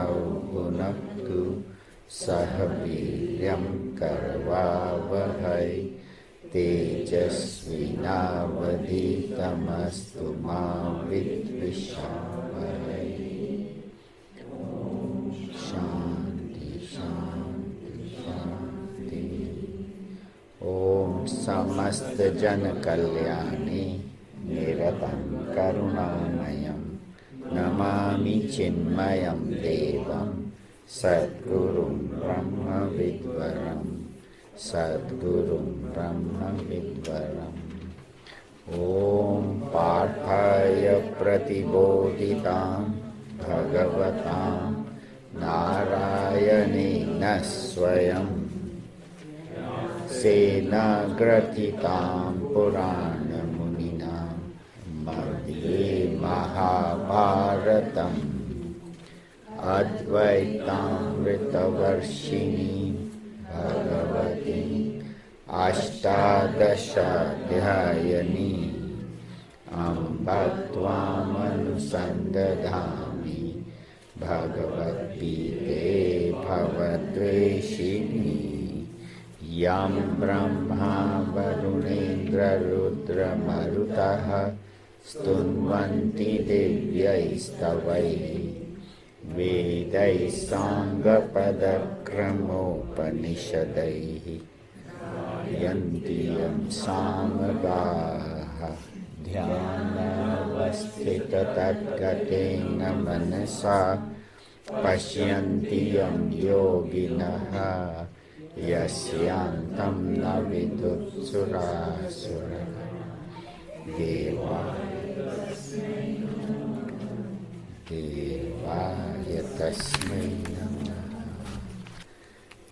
bhunaktu sahaviryam karvavahai tejasvinavaditamastu ma vidvishavahai. Shanti, Shanti, Shanti. Om samasta jana kalyani niratam karunamayam namami chinmayam devam sadgurum brahma vidvaram sadgurum brahma vidvaram. Om parthaya pratibodhitam bhagavatam Narayana swayam sena gratitam purana munina madhye mahabharatam advaitam ritavarshini bhagavati ashtadasha dhyayani ambatvam anusandadhami Bhagavad Gita Bhavatveshini Yam Brahma Varunendra Rudra Marutaha Stunvanti Divyaistavai Vedai Sangha Padakramopanishadai Yantiyam Samagaha Dhyana Vastita Tatgatena Manasa Pashyantiyam Yoginaha Yasyantam Navidutsurasura Devaya Tasmai Namaha.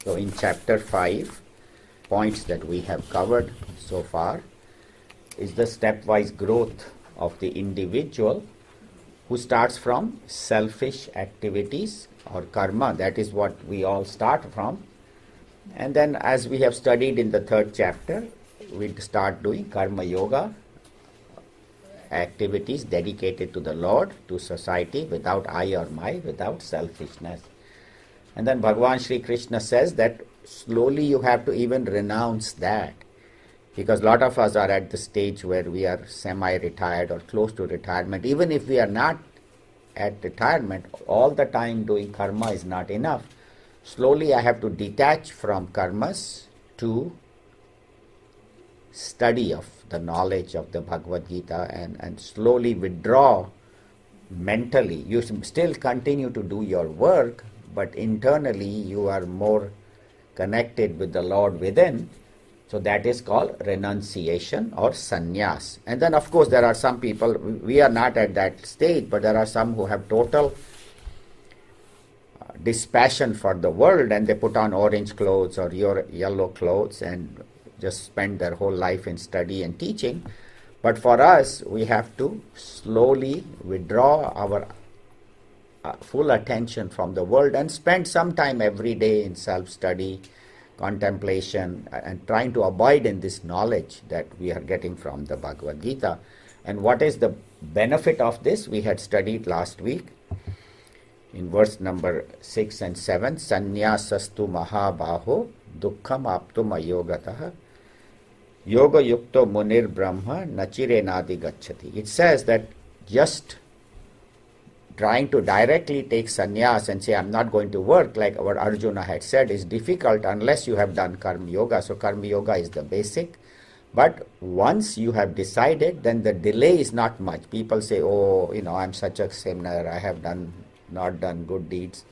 So in chapter 5, points that we have covered so far is the stepwise growth of the individual who starts from selfish activities or karma. That is what we all start from. And then as we have studied in the 3rd chapter, we start doing karma yoga, activities dedicated to the Lord, to society, without I or my, without selfishness. And then Bhagavan Shri Krishna says that slowly you have to even renounce that. Because a lot of us are at the stage where we are semi-retired or close to retirement. Even if we are not at retirement, all the time doing karma is not enough. Slowly I have to detach from karmas to study of the knowledge of the Bhagavad Gita and slowly withdraw mentally. You still continue to do your work, but internally you are more connected with the Lord within. So that is called renunciation or sannyas. And then of course there are some people, we are not at that stage, but there are some who have total dispassion for the world and they put on orange clothes or yellow clothes and just spend their whole life in study and teaching. But for us, we have to slowly withdraw our full attention from the world and spend some time every day in self-study, contemplation, and trying to abide in this knowledge that we are getting from the Bhagavad Gita. And what is the benefit of this? We had studied last week in verse number 6 and 7. Sanyasastu mahabaho dukkham aptum ayogataha yoga yukto munir brahma nachirenadi gacchati. It says that just trying to directly take sannyas and say, I'm not going to work, like what Arjuna had said, is difficult unless you have done karma yoga. So karma yoga is the basic. But once you have decided, then the delay is not much. People say, oh, I'm such a sinner, I have not done good deeds.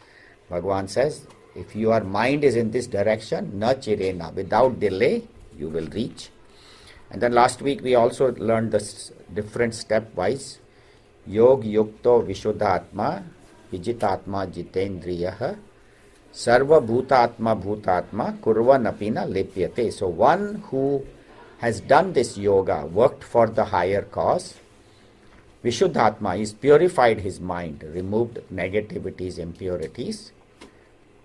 Bhagavan says, if your mind is in this direction, na chirena, without delay, you will reach. And then last week we also learned the different stepwise. Yog yukto vishuddhatma vijitatma jitendriyaha sarva bhutatma kurvanapina lipyate. So one who has done this yoga, worked for the higher cause, vishuddhatma, is purified his mind, removed negativities, impurities.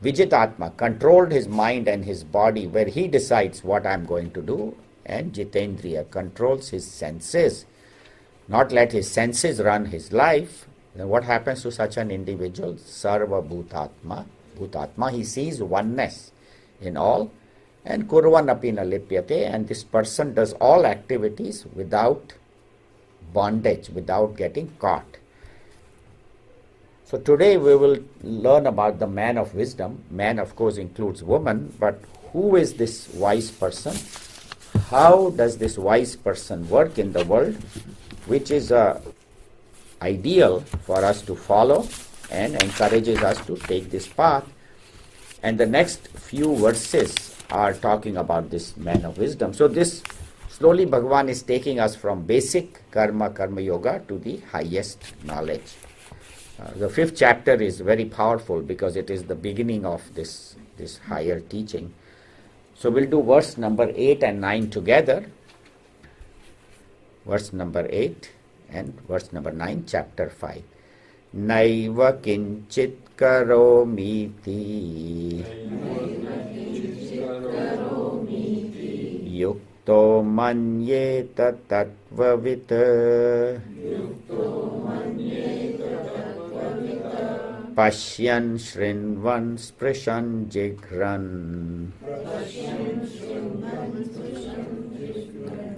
Vijitatma, controlled his mind and his body, where he decides what I am going to do. And jitendriya, controls his senses. Not let his senses run his life, Then what happens to such an individual? Sarva Bhutatma. Bhutatma, he sees oneness in all. And Kurvan api na lipyate, and this person does all activities without bondage, without getting caught. So today we will learn about the man of wisdom. Man, of course, includes woman, but who is this wise person? How does this wise person work in the world? Which is a ideal for us to follow and encourages us to take this path. And the next few verses are talking about this man of wisdom. So this slowly Bhagavan is taking us from basic karma yoga to the highest knowledge. The 5th chapter is very powerful because it is the beginning of this higher teaching. So we'll do verse number 8 and 9 together. Verse number 8 and verse number 9, chapter 5. Naiva kinchit karomiti yukto manyeta tattvavita Pashyan shrinvan sprishan jigran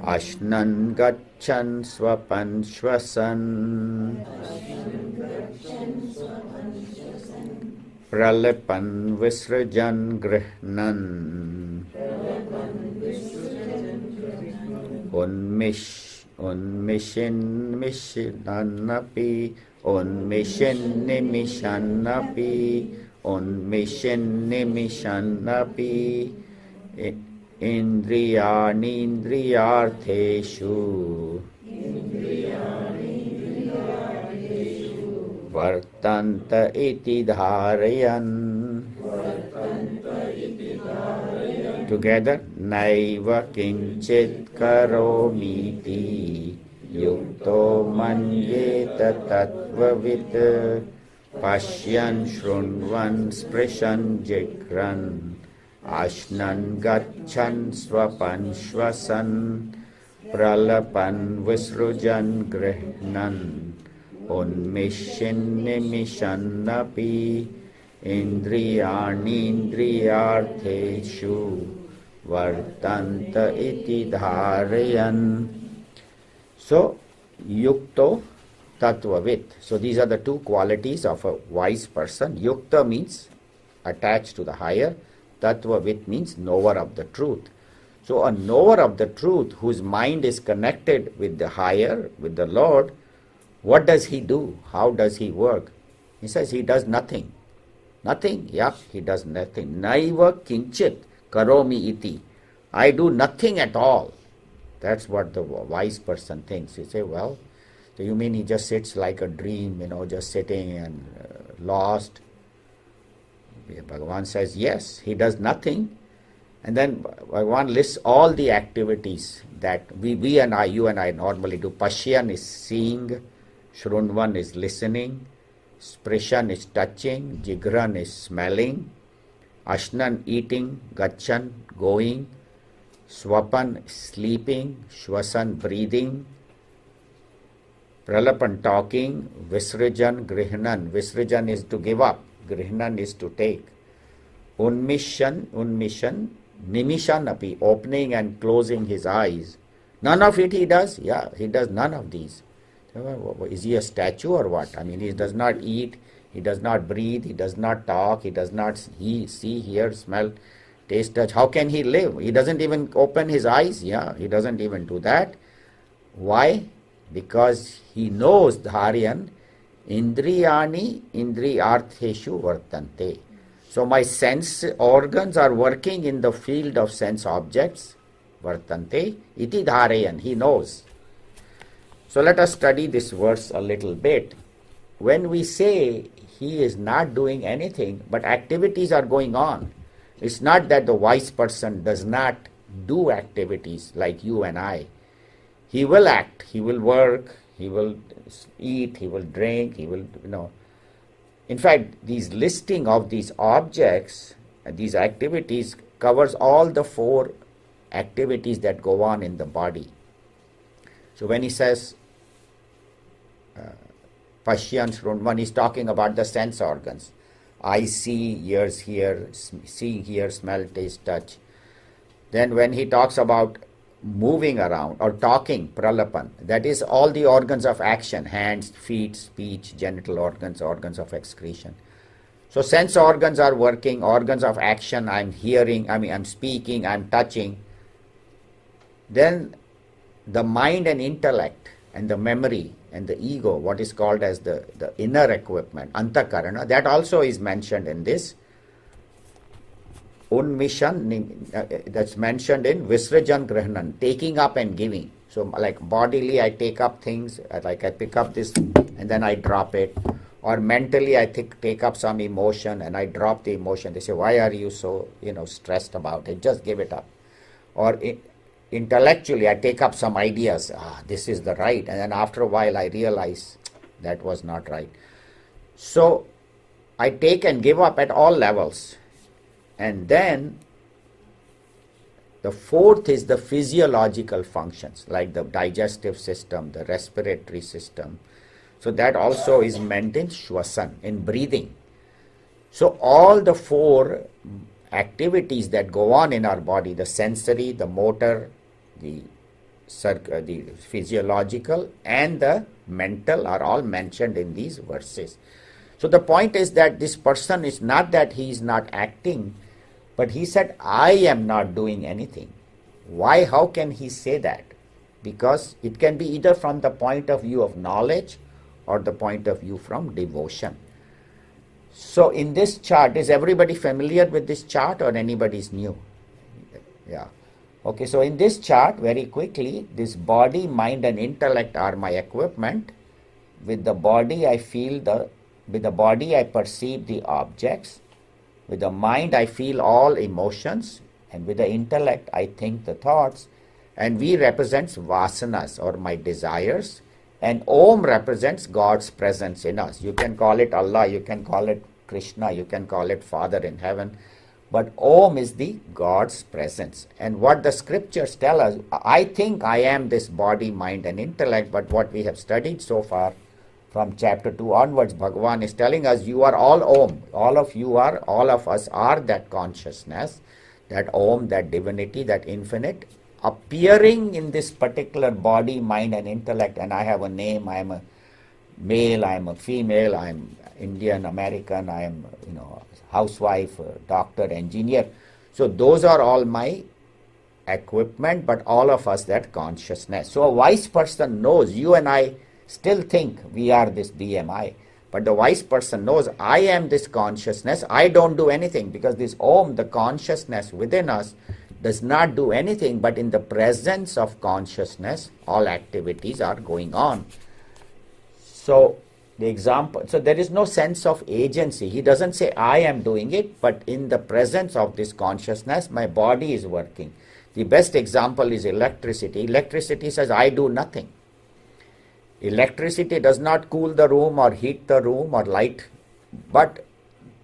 Ashnan gachan swapan shwasan Pralipan visrajan grihnan Unmishin mishinanapi Unmishin nimishanapi Unmishin nimishanapi Indriyani indriyartheshu Vartanta iti dharayan. Together, naiva kinchit karomiti yukto manyeta tattvavit pashyan shrunvan sprishan jikran ashnan gachan swapan shwasan pralapan visrujan grihnan unmishin nimishannapi indriyani indriyartheshu vartanta iti dharayan. So, yukto tattvavit. So, these are the two qualities of a wise person. Yukta means attached to the higher. Tattvavit means knower of the truth. So, a knower of the truth whose mind is connected with the higher, with the Lord, what does he do? How does he work? He says he does nothing. Nothing? Yeah, he does nothing. Naiva kinchit karomi iti. I do nothing at all. That's what the wise person thinks. You say, well, so you mean he just sits like a dream, just sitting and lost? Bhagavan says, yes, he does nothing. And then Bhagavan lists all the activities that we and I, you and I normally do. Pashyan is seeing, Shrunvan is listening, Sprishan is touching, Jigran is smelling, Ashnan eating, Gachan going, Swapan sleeping, Shwasan breathing, Pralapan talking, Visrajan Grihnan. Visrajan is to give up, Grihnan is to take. Unmishan, Nimishan api, opening and closing his eyes. None of it he does? Yeah, he does none of these. Is he a statue or what? I mean, he does not eat, he does not breathe, he does not talk, he does not see, hear, smell, taste, touch. How can he live? He doesn't even open his eyes. Yeah, he doesn't even do that. Why? Because he knows Dharyan, Indriyani Indriyartheshu Vartante. So my sense organs are working in the field of sense objects. Vartante iti dharayan. He knows. So let us study this verse a little bit. When we say he is not doing anything, but activities are going on, it's not that the wise person does not do activities like you and I. He will act, he will work, he will eat, he will drink, he will, In fact, these listing of these objects, these activities covers all the 4 activities that go on in the body. So when he says Pashyan Shrunvan is talking about the sense organs. Eye see, ears hear, see, hear, smell, taste, touch. Then when he talks about moving around or talking, pralapan, that is all the organs of action, hands, feet, speech, genital organs, organs of excretion. So sense organs are working, organs of action, I'm hearing, I'm speaking, I'm touching. Then the mind and intellect and the memory and the ego, what is called as the inner equipment, antakarana, that also is mentioned in this. Unmishan, that's mentioned in Visrajan Grahanan, taking up and giving. So like bodily I take up things, like I pick up this and then I drop it. Or mentally I take up some emotion and I drop the emotion. They say, why are you so stressed about it? Just give it up. Or intellectually I take up some ideas. This is the right. And then after a while I realize that was not right. So I take and give up at all levels. And then the fourth is the physiological functions, like the digestive system, the respiratory system. So that also is meant in shwasan, in breathing. So all the four activities that go on in our body, the sensory, the motor, the physiological and the mental are all mentioned in these verses. So the point is that this person is not that he is not acting, but he said, I am not doing anything. Why? How can he say that? Because it can be either from the point of view of knowledge or the point of view from devotion. So in this chart, is everybody familiar with this chart or anybody is new? Yeah. Okay, so in this chart, very quickly, this body, mind and intellect are my equipment. With the body I perceive the objects. With the mind I feel all emotions. And with the intellect I think the thoughts. And V represents vasanas or my desires. And Om represents God's presence in us. You can call it Allah, you can call it Krishna, you can call it Father in heaven. But Om is the God's presence. And what the scriptures tell us, I think I am this body, mind and intellect, but what we have studied so far from chapter 2 onwards, Bhagavan is telling us, you are all Om. All of us are that consciousness, that Om, that divinity, that infinite, appearing in this particular body, mind and intellect. And I have a name, I am a male, I am a female, I am Indian, American, I am housewife, doctor, engineer. So those are all my equipment, but all of us that consciousness. So a wise person knows, you and I still think we are this BMI, but the wise person knows I am this consciousness. I don't do anything because this Om, the consciousness within us, does not do anything, but in the presence of consciousness, all activities are going on. So the example, so there is no sense of agency. He doesn't say I am doing it, but in the presence of this consciousness, my body is working. The best example is electricity. Electricity says I do nothing. Electricity does not cool the room or heat the room or light, but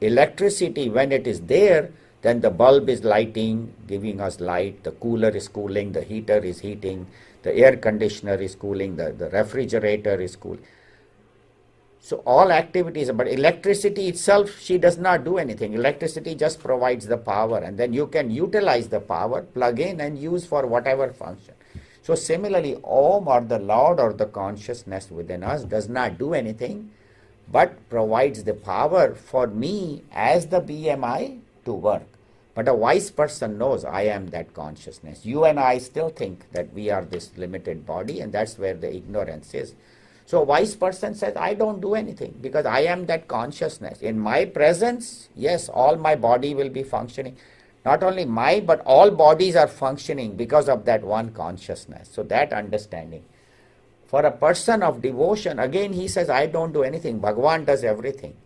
electricity, when it is there, then the bulb is lighting, giving us light, the cooler is cooling, the heater is heating, the air conditioner is cooling, the refrigerator is cooling. So all activities, but electricity itself, she does not do anything. Electricity just provides the power, and then you can utilize the power, plug in and use for whatever function. So similarly, Om or the Lord or the consciousness within us does not do anything, but provides the power for me as the BMI to work. But a wise person knows I am that consciousness. You and I still think that we are this limited body, and that's where the ignorance is. So a wise person says, I don't do anything because I am that consciousness. In my presence, yes, all my body will be functioning. Not only my, but all bodies are functioning because of that one consciousness. So that understanding. For a person of devotion, again he says, I don't do anything. Bhagavan does everything.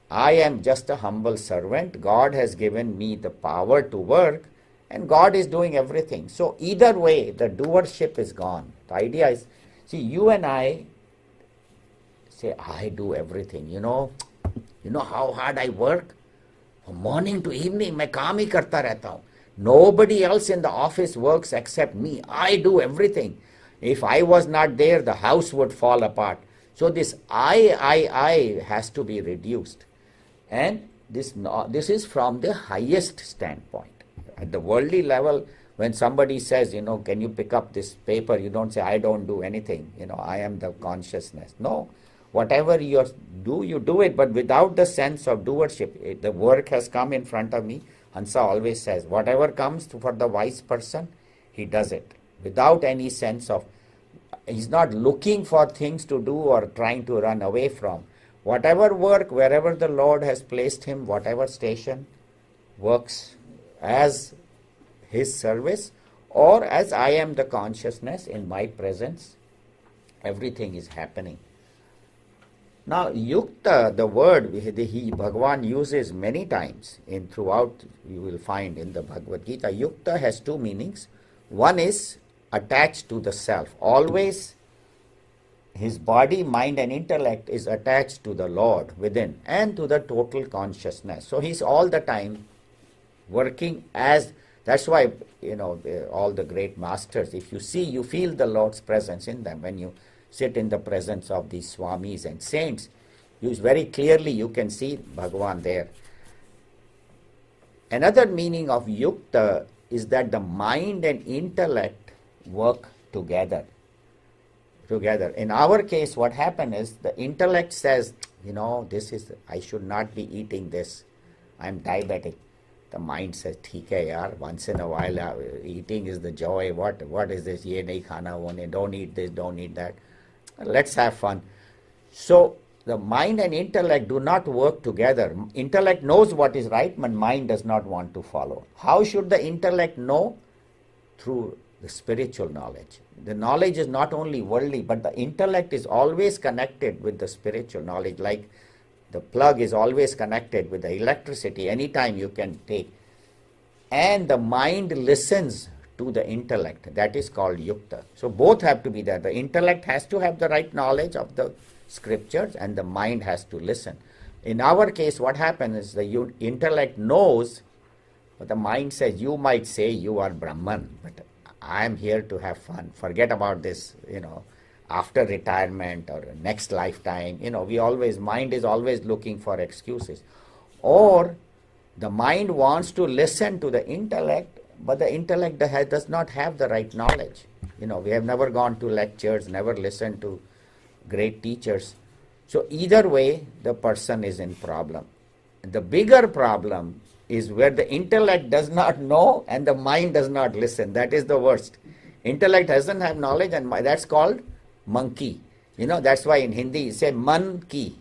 I am just a humble servant. God has given me the power to work, and God is doing everything. So either way, the doership is gone. The idea is, see, you and I say, I do everything. You know how hard I work? From morning to evening, मैं काम ही करता रहता हूँ. Nobody else in the office works except me. I do everything. If I was not there, the house would fall apart. So this I has to be reduced. And this is from the highest standpoint. At the worldly level, when somebody says, can you pick up this paper, you don't say, I don't do anything, I am the consciousness. No, whatever you do, you do it, but without the sense of doership. The work has come in front of me. Hansa always says, whatever comes for the wise person, he does it without any sense of, he's not looking for things to do or trying to run away from. Whatever work, wherever the Lord has placed him, whatever station, works as his service or as I am the consciousness in my presence, everything is happening. Now, yukta, the word Bhagavan uses many times throughout, you will find in the Bhagavad Gita. Yukta has two meanings. One is attached to the self. Always his body, mind and intellect is attached to the Lord within and to the total consciousness. So he's all the time working as, that's why, all the great masters, if you see, you feel the Lord's presence in them. When you sit in the presence of these swamis and saints, very clearly you can see Bhagavan there. Another meaning of yukta is that the mind and intellect work together. In our case, what happened is the intellect says, I should not be eating this. I'm diabetic. The mind says, theek hai yaar, once in a while eating is the joy. What is this? Ye nahi khana, don't eat this, don't eat that. Let's have fun. So the mind and intellect do not work together. Intellect knows what is right, but mind does not want to follow. How should the intellect know? Through the spiritual knowledge. The knowledge is not only worldly, but the intellect is always connected with the spiritual knowledge, like the plug is always connected with the electricity, anytime you can take. And the mind listens to the intellect. That is called yukta. So both have to be there. The intellect has to have the right knowledge of the scriptures and the mind has to listen. In our case, what happens is the intellect knows, but the mind says, you might say you are Brahman, but I am here to have fun. Forget about this, after retirement or next lifetime. Mind is always looking for excuses. Or the mind wants to listen to the intellect, but the intellect does not have the right knowledge. We have never gone to lectures, never listened to great teachers. So either way, the person is in problem. The bigger problem is where the intellect does not know and the mind does not listen. That is the worst. Intellect doesn't have knowledge, and that's called monkey. That's why in Hindi you say man ki.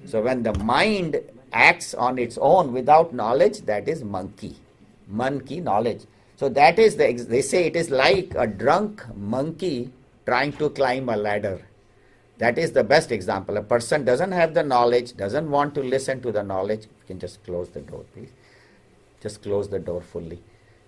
So when the mind acts on its own without knowledge, that is monkey. Man ki, knowledge. So that is they say it is like a drunk monkey trying to climb a ladder. That is the best example. A person doesn't have the knowledge, doesn't want to listen to the knowledge. You can just close the door, please. Just close the door fully.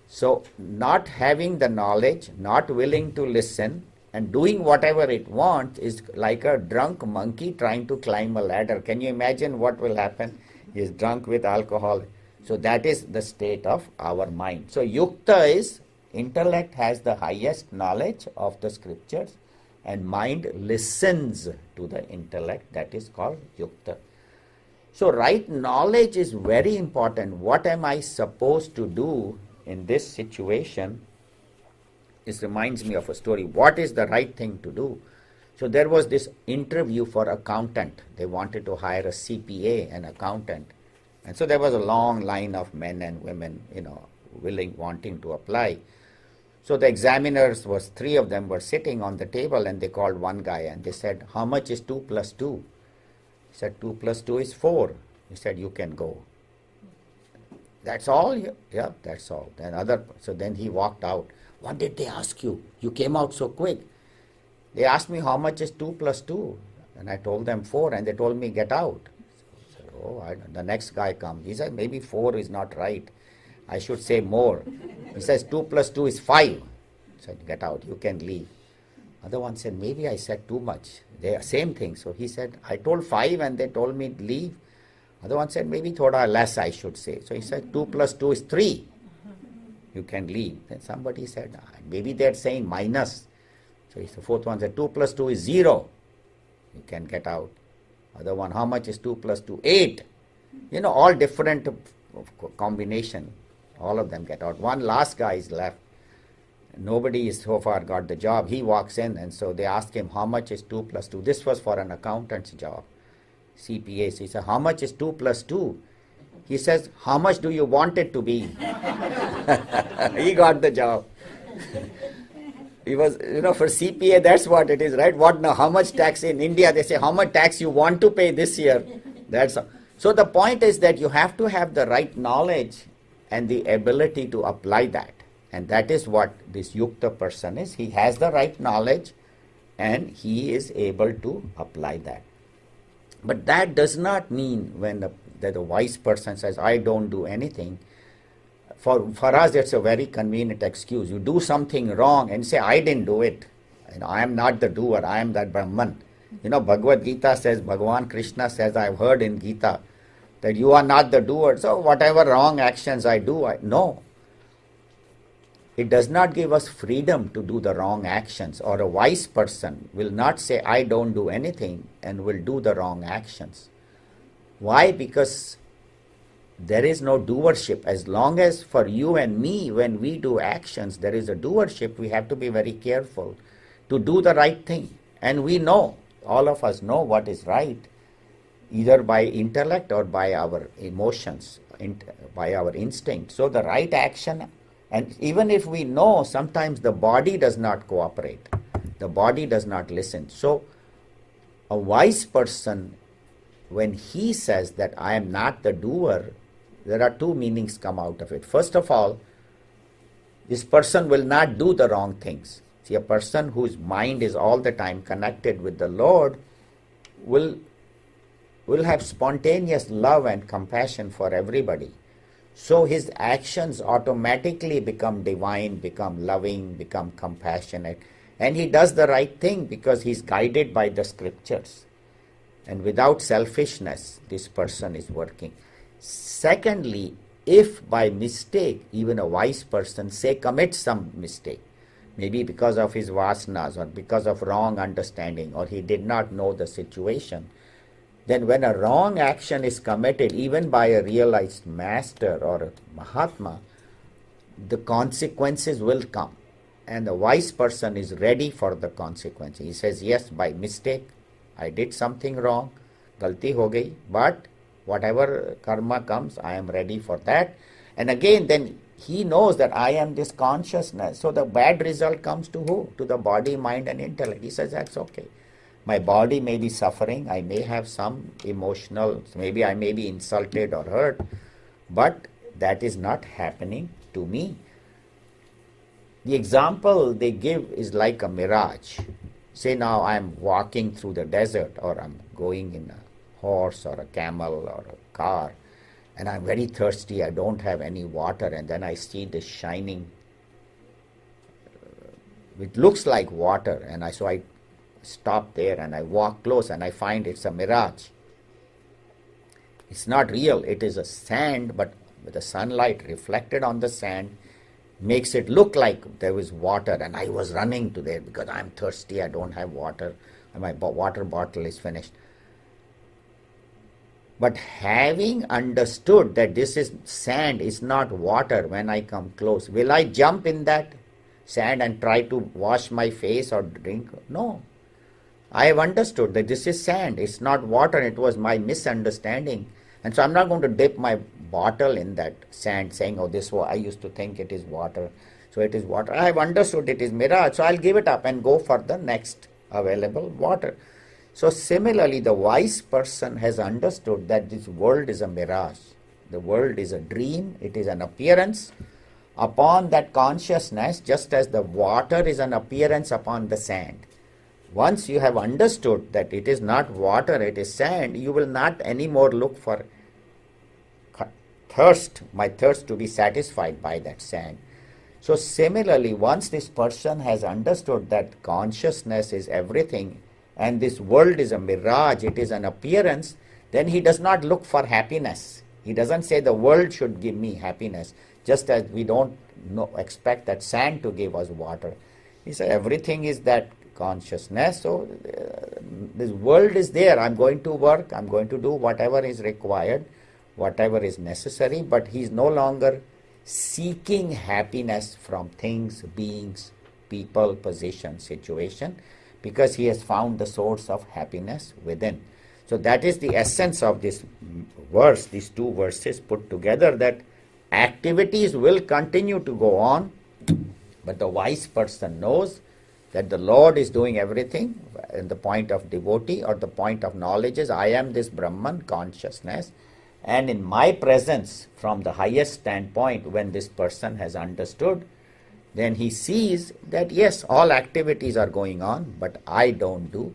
So not having the knowledge, not willing to listen, and doing whatever it wants is like a drunk monkey trying to climb a ladder. Can you imagine what will happen? He is drunk with alcohol. So that is the state of our mind. So yukta is, intellect has the highest knowledge of the scriptures and mind listens to the intellect. That is called yukta. So right knowledge is very important. What am I supposed to do in this situation? This reminds me of a story. What is the right thing to do? So there was this interview for accountant. They wanted to hire a CPA, an accountant. And so there was a long line of men and women, wanting to apply. So the examiners three of them were sitting on the table, and they called one guy and they said, how much is 2 plus 2? He said, 2 plus 2 is 4. He said, you can go. That's all? Yeah, that's all. So then he walked out. What did they ask you? You came out so quick. They asked me how much is 2 plus 2. And I told them 4, and they told me get out. So, the next guy comes. He said, maybe 4 is not right. I should say more. He says 2 plus 2 is 5. I said, get out, you can leave. Other one said, maybe I said too much. They are same thing. So he said, I told 5 and they told me leave. Other one said, maybe thoda less I should say. So he said, 2 plus 2 is 3. You can leave. Then somebody said, maybe they're saying minus. So the fourth one said, 2 plus 2 is 0. You can get out. Other one, how much is 2 plus 2? 8. All different combination. All of them get out. One last guy is left. Nobody is so far got the job. He walks in, and so they ask him, how much is 2 plus 2? This was for an accountant's job. CPA. He said, how much is 2 plus 2? He says, how much do you want it to be? He got the job. He was, for CPA, that's what it is, right? What now? How much tax in India? They say, how much tax you want to pay this year? So the point is that you have to have the right knowledge and the ability to apply that. And that is what this yukta person is. He has the right knowledge and he is able to apply that. But that does not mean when the wise person says, I don't do anything. For us, it's a very convenient excuse. You do something wrong and say, I didn't do it. I am not the doer. I am that Brahman. Bhagavad Gita says, Bhagavan Krishna says, I've heard in Gita that you are not the doer. So whatever wrong actions I do, no. It does not give us freedom to do the wrong actions. Or a wise person will not say, I don't do anything and will do the wrong actions. Why? Because there is no doership. As long as for you and me, when we do actions, there is a doership, we have to be very careful to do the right thing. And we know, all of us know what is right, either by intellect or by our emotions, by our instinct. So the right action, and even if we know, sometimes the body does not cooperate. The body does not listen. So a wise person, when he says that I am not the doer, there are two meanings come out of it. First of all, this person will not do the wrong things. See, a person whose mind is all the time connected with the Lord will have spontaneous love and compassion for everybody. So his actions automatically become divine, become loving, become compassionate. And he does the right thing because he's guided by the scriptures. And without selfishness, this person is working. Secondly, if by mistake, even a wise person, say, commits some mistake, maybe because of his vasanas or because of wrong understanding, or he did not know the situation, then when a wrong action is committed, even by a realized master or a Mahatma, the consequences will come. And the wise person is ready for the consequences. He says, yes, by mistake, I did something wrong, galti ho gayi, but whatever karma comes, I am ready for that. And again, then he knows that I am this consciousness. So the bad result comes to who? To the body, mind and intellect. He says, that's okay. My body may be suffering. I may have some emotional, maybe I may be insulted or hurt, but that is not happening to me. The example they give is like a mirage. Say now I am walking through the desert, or I'm going in a horse or a camel or a car, and I'm very thirsty, I don't have any water, and then I see this shining, it looks like water, and so I stop there and I walk close and I find it's a mirage. It's not real, it is a sand, but with the sunlight reflected on the sand makes it look like there was water, and I was running to there because I'm thirsty, I don't have water, and my water bottle is finished. But having understood that this is sand, is not water, when I come close, will I jump in that sand and try to wash my face or drink? No. I have understood that this is sand, it's not water, it was my misunderstanding. And so I'm not going to dip my bottle in that sand saying, oh, I used to think it is water, so it is water. I have understood it is mirage, so I'll give it up and go for the next available water. So similarly, the wise person has understood that this world is a mirage. The world is a dream, it is an appearance upon that consciousness, just as the water is an appearance upon the sand. Once you have understood that it is not water, it is sand, you will not anymore look for my thirst to be satisfied by that sand. So similarly, once this person has understood that consciousness is everything and this world is a mirage, it is an appearance, then he does not look for happiness. He doesn't say the world should give me happiness, just as we don't expect that sand to give us water. He said everything is that consciousness. So this world is there. I'm going to work, I'm going to do whatever is required, whatever is necessary, but he's no longer seeking happiness from things, beings, people, position, situation, because he has found the source of happiness within. So that is the essence of this verse, these two verses put together, that activities will continue to go on, but the wise person knows that the Lord is doing everything. And the point of devotee or the point of knowledge is, I am this Brahman consciousness, and in my presence, from the highest standpoint, when this person has understood, then he sees that yes, all activities are going on, but I don't do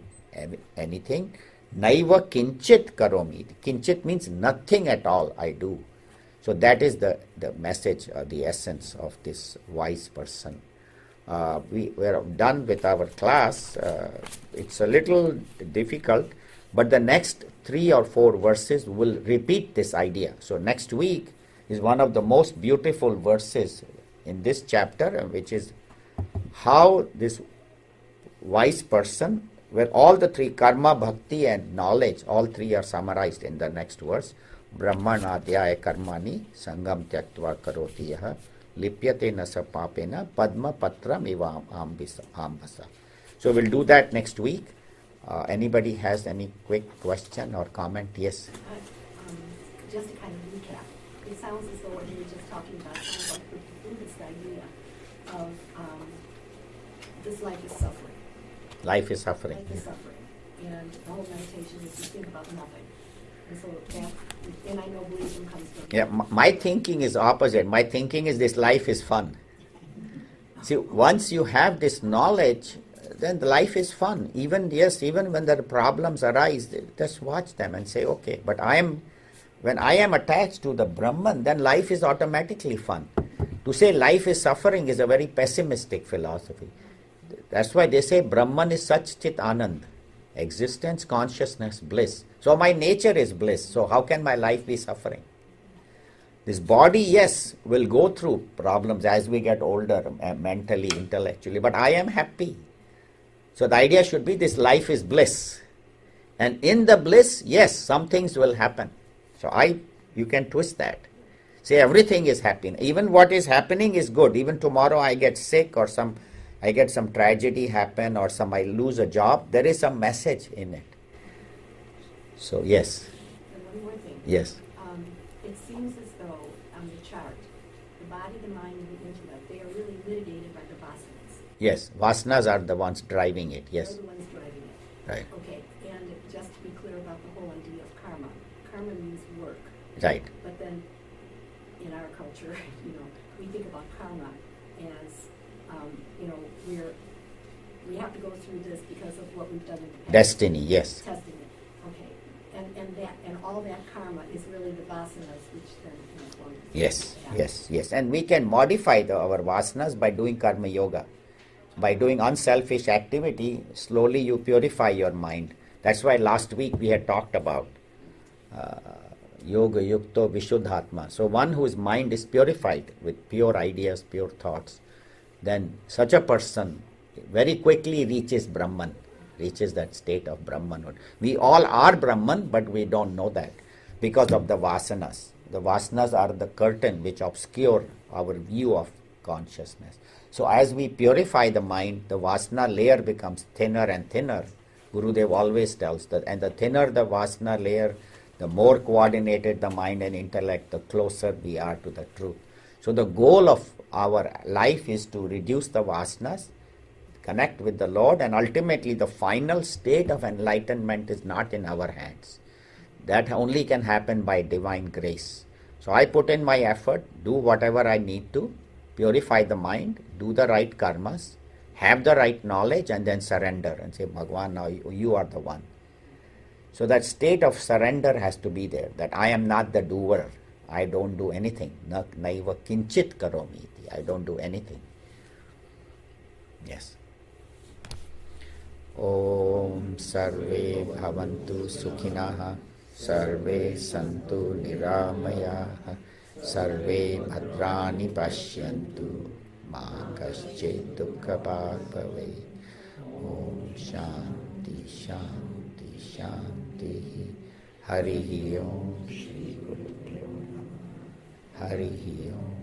anything. Naiva kinchit karomi. Kinchit means nothing at all I do. So that is the message, the essence of this wise person. We are done with our class. It's a little difficult, but the next 3 or 4 verses will repeat this idea. So next week is one of the most beautiful verses in this chapter, which is how this wise person, where all the 3, karma, bhakti and knowledge, all 3 are summarized in the next verse. Brahman adhyaya karmani sangam tyaktva karoti yaha lipyate nasa papena padma patram eva ambasa. So we'll do that next week. Anybody has any quick question or comment? Yes? Just to kind of recap, it sounds as though what you were just talking about sounds like the Buddhist idea of this life is suffering. Life is suffering. Life is suffering. And the whole meditation is to think about nothing. And so that, and I know Buddhism comes from... Yeah, my thinking is opposite. My thinking is this life is fun. See, once you have this knowledge, then the life is fun. Even when the problems arise, just watch them and say, okay, but when I am attached to the Brahman, then life is automatically fun. To say life is suffering is a very pessimistic philosophy. That's why they say Brahman is Sach Chit Anand. Existence, consciousness, bliss. So my nature is bliss. So how can my life be suffering? This body, yes, will go through problems as we get older, mentally, intellectually, but I am happy. So the idea should be this life is bliss. And in the bliss, yes, some things will happen. So you can twist that. Say everything is happy. Even what is happening is good. Even tomorrow I get sick or I get some tragedy happen or I lose a job. There is some message in it. So yes. And one more thing. Yes. It seems as though on the chart, the body, the mind, and the intellect, they are really mitigated by the vasanas. Yes, vasanas are the ones driving it. Yes. They're the ones driving it. Right. Okay, and just to be clear about the whole idea of karma. Karma means work. Right. But then in our culture, we think about karma as, we have to go through this because of what we've done in the past. Destiny, yes. Testing it. Okay. And all that karma is really the vasanas which then inform. Yes. And we can modify our vasanas by doing karma yoga. By doing unselfish activity, slowly you purify your mind. That's why last week we had talked about yoga yukto vishuddhatma. So one whose mind is purified with pure ideas, pure thoughts, then such a person very quickly reaches Brahman, reaches that state of Brahmanhood. We all are Brahman, but we don't know that because of the vasanas. The vasanas are the curtain which obscure our view of consciousness. So as we purify the mind, the vasana layer becomes thinner and thinner. Gurudev always tells that, and the thinner the vasana layer, the more coordinated the mind and intellect, the closer we are to the truth. So the goal of our life is to reduce the vasanas, connect with the Lord, and ultimately the final state of enlightenment is not in our hands. That only can happen by divine grace. So I put in my effort, do whatever I need to, purify the mind, do the right karmas, have the right knowledge, and then surrender and say, Bhagwan, now you are the one. So that state of surrender has to be there, that I am not the doer. I don't do anything. Naiva kinchit karomi. I don't do anything. Yes. Om Sarve Bhavantu Sukhinaha Sarve Santu Niramayaha Sarve Bhadrani Pashyantu Ma Kaschet Dukhabhag Bhave Om Shanti Shanti Shanti. Harihi Om. Shri Guru Harihi Om.